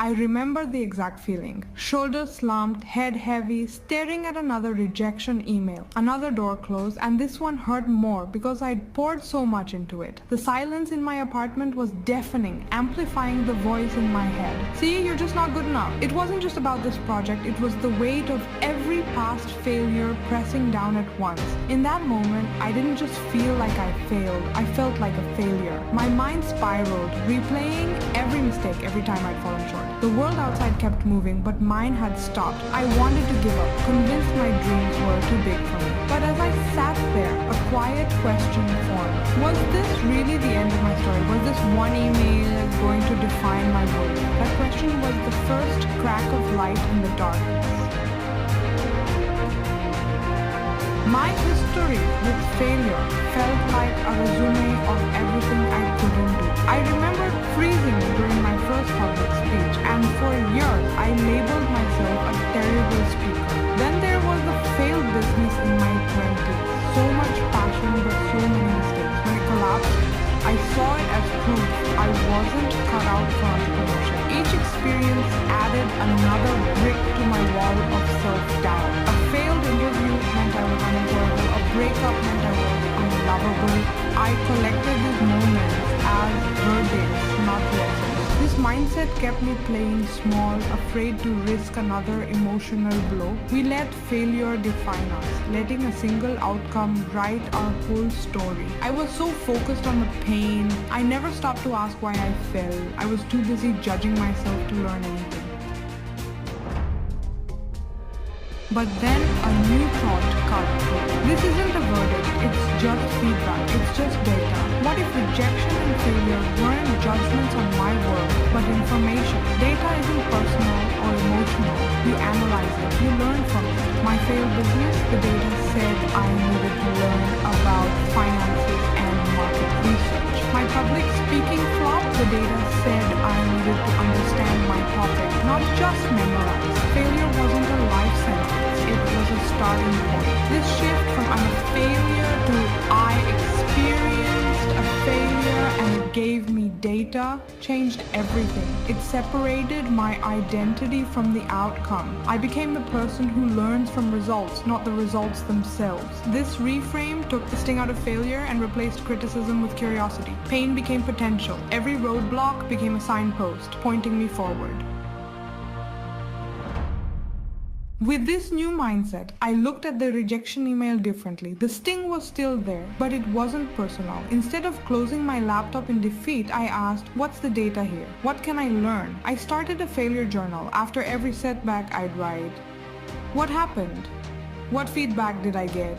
I remember the exact feeling. Shoulders slumped, head heavy, staring at another rejection email. Another door closed, and this one hurt more because I'd poured so much into it. The silence in my apartment was deafening, amplifying the voice in my head. See, you're just not good enough. It wasn't just about this project, it was the weight of every past failure pressing down at once. In that moment, I didn't just feel like I failed, I felt like a failure. My mind spiraled, replaying every mistake every time I'd fallen short. The world outside kept moving, but mine had stopped. I wanted to give up, convinced my dreams were too big for me. But as I sat there, a quiet question formed. Was this really the end of my story? Was this one email going to define my worth? That question was the first crack of light in the darkness. My history with failure felt like a resume of everything I couldn't do. I remember freezing during my first public speech, and for years I labeled myself a terrible speaker. Then there was the failed business in my 20s. So much passion but so many mistakes. When it collapsed, I saw it as proof I wasn't cut out for entrepreneurship. Each experience added another brick to my wall of self-doubt. A failed interview meant I was unemployable. A breakup meant I was unlovable. I collected these moments as verdicts, not lessons. This mindset kept me playing small, afraid to risk another emotional blow. We let failure define us, letting a single outcome write our whole story. I was so focused on the pain, I never stopped to ask why I fell. I was too busy judging myself to learn anything. But then a new thought cut through. This isn't a verdict, it's just feedback, it's just data. What if rejection and failure weren't judgments on my worth, but information? Data isn't personal or emotional. You analyze it, you learn from it. My failed business, the data said I needed to learn about finances and market research. My public speaking flop, the data said I needed to understand my topic, not just memorize. Failure wasn't a life sentence. It was a starting point. This shift from I'm a failure to I experienced a failure and it gave me data changed everything. It separated my identity from the outcome. I became the person who learns from results, not the results themselves. This reframe took the sting out of failure and replaced criticism with curiosity. Pain became potential. Every roadblock became a signpost, pointing me forward. With this new mindset, I looked at the rejection email differently. The sting was still there, but it wasn't personal. Instead of closing my laptop in defeat, I asked, what's the data here? What can I learn? I started a failure journal. After every setback, I'd write, what happened? What feedback did I get?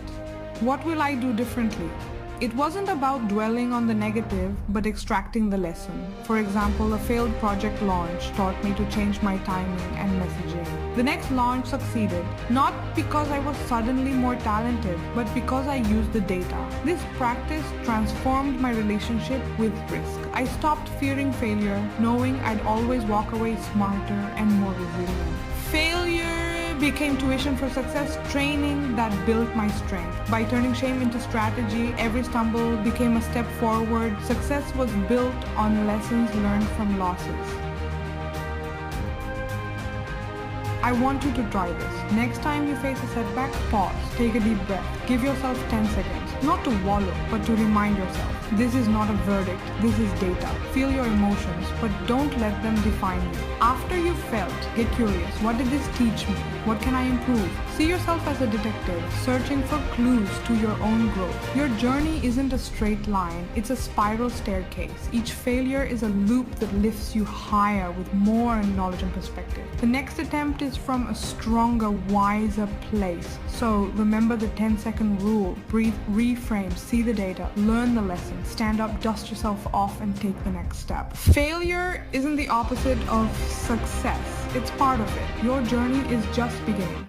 What will I do differently? It wasn't about dwelling on the negative, but extracting the lesson. For example, a failed project launch taught me to change my timing and messaging. The next launch succeeded, not because I was suddenly more talented, but because I used the data. This practice transformed my relationship with risk. I stopped fearing failure, knowing I'd always walk away smarter and more resilient. Failure became tuition for success, training that built my strength. By turning shame into strategy, every stumble became a step forward. Success was built on lessons learned from losses. I want you to try this. Next time you face a setback, pause, take a deep breath, give yourself 10 seconds. Not to wallow, but to remind yourself. This is not a verdict, this is data. Feel your emotions, but don't let them define you. After you've felt, get curious. What did this teach me? What can I improve? See yourself as a detective, searching for clues to your own growth. Your journey isn't a straight line, it's a spiral staircase. Each failure is a loop that lifts you higher with more knowledge and perspective. The next attempt is from a stronger, wiser place. So remember the 10-second rule. Breathe, reframe, see the data, learn the lesson, stand up, dust yourself off, and take the next step. Failure isn't the opposite of success. It's part of it. Your journey is just beginning.